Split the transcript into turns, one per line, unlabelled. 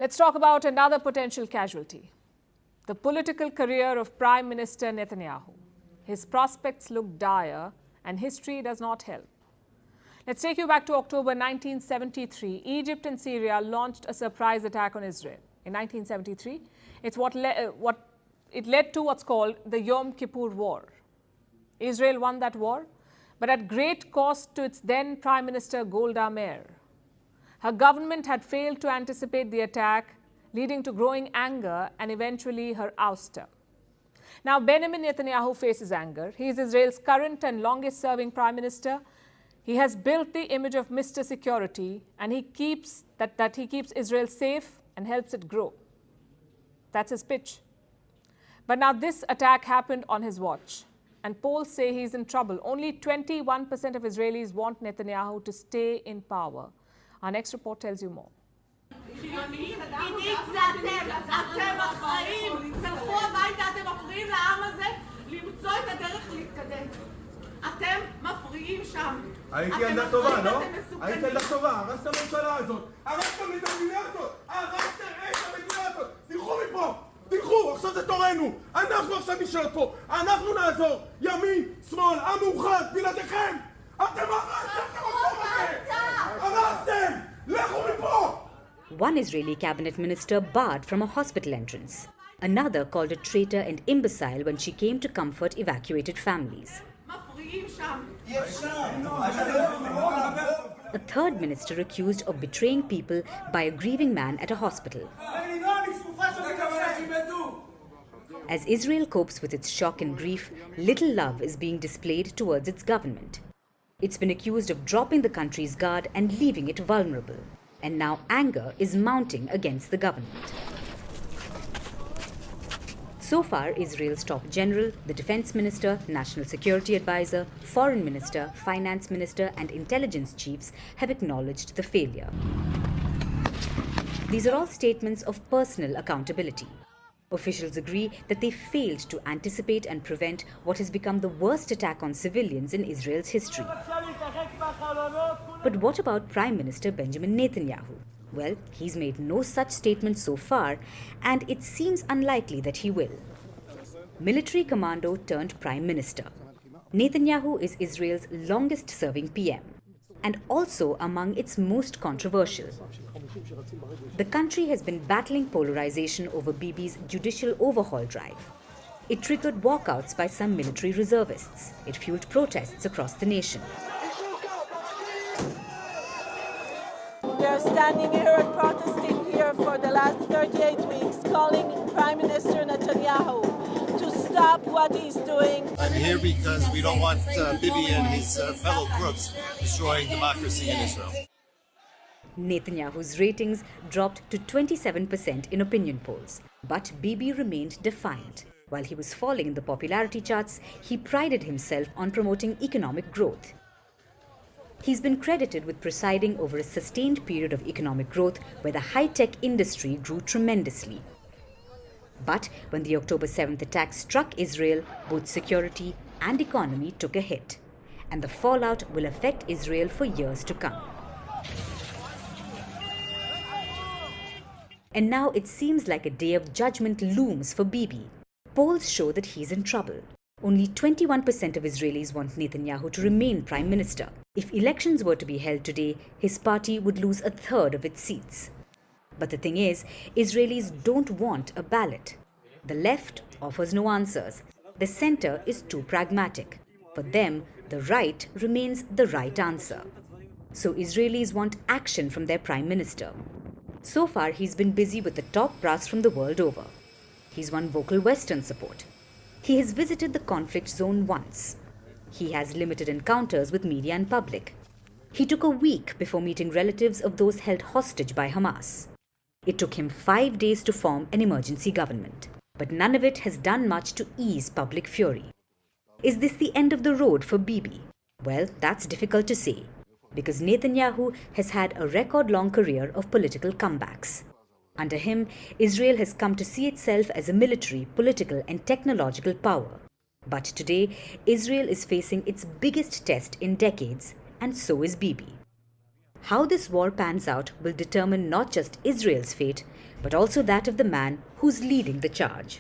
Let's talk about another potential casualty, the political career of Prime Minister Netanyahu. His prospects look dire and history does not help. Let's take you back to October 1973. Egypt and Syria launched a surprise attack on Israel. In 1973, it led to what's called the Yom Kippur War. Israel won that war, but at great cost to its then Prime Minister Golda Meir. Her government had failed to anticipate the attack, leading to growing anger and eventually her ouster. Now, Benjamin Netanyahu faces anger. He is Israel's current and longest-serving Prime Minister. He has built the image of Mr. Security, and he keeps Israel safe and helps it grow. That's his pitch. But now this attack happened on his watch, and polls say he's in trouble. Only 21% of Israelis want Netanyahu to stay in power. Our next report tells you more.
אתם מפריעים שם.
הייתי ילדה טובה, לא? הייתי ילדה טובה, הרסת הממשלה הזאת, הרסתם את המדינה הזאת, הרסתם את המדינה הזאת, תלכו מפה, תלכו, עכשיו זה תורנו, אנחנו עכשיו נשאר פה, אנחנו נעזור, ימין, שמאל, עם מאוחד, בלעדיכם, אתם הרסתם את המקום הזה, הרסתם, לכו מפה!
One Israeli cabinet minister barred from a hospital entrance. Another called a traitor and imbecile when she came to comfort evacuated families. A third minister accused of betraying people by a grieving man at a hospital. As Israel copes with its shock and grief, little love is being displayed towards its government. It's been accused of dropping the country's guard and leaving it vulnerable. And now anger is mounting against the government. So far, Israel's top general, the defense minister, national security advisor, foreign minister, finance minister, and intelligence chiefs have acknowledged the failure. These are all statements of personal accountability. Officials agree that they failed to anticipate and prevent what has become the worst attack on civilians in Israel's history. But what about Prime Minister Benjamin Netanyahu? Well, he's made no such statement so far, and it seems unlikely that he will. Military commando turned Prime Minister. Netanyahu is Israel's longest-serving PM, and also among its most controversial. The country has been battling polarization over Bibi's judicial overhaul drive. It triggered walkouts by some military reservists. It fueled protests across the nation.
We are standing here and protesting here for the last 38 weeks, calling Prime Minister Netanyahu to stop what he's doing.
I'm here because we don't want Bibi and his fellow crooks destroying democracy in Israel.
Netanyahu's ratings dropped to 27% in opinion polls, but Bibi remained defiant. While he was falling in the popularity charts, he prided himself on promoting economic growth. He's been credited with presiding over a sustained period of economic growth where the high-tech industry grew tremendously. But when the October 7th attack struck Israel, both security and economy took a hit. And the fallout will affect Israel for years to come. And now it seems like a day of judgment looms for Bibi. Polls show that he's in trouble. Only 21% of Israelis want Netanyahu to remain Prime Minister. If elections were to be held today, his party would lose a third of its seats. But the thing is, Israelis don't want a ballot. The left offers no answers. The center is too pragmatic. For them, the right remains the right answer. So Israelis want action from their Prime Minister. So far, he's been busy with the top brass from the world over. He's won vocal Western support. He has visited the conflict zone once. He has limited encounters with media and public. He took a week before meeting relatives of those held hostage by Hamas. It took him 5 days to form an emergency government. But none of it has done much to ease public fury. Is this the end of the road for Bibi? Well, that's difficult to say, because Netanyahu has had a record-long career of political comebacks. Under him, Israel has come to see itself as a military, political, and technological power. But today, Israel is facing its biggest test in decades, and so is Bibi. How this war pans out will determine not just Israel's fate, but also that of the man who's leading the charge.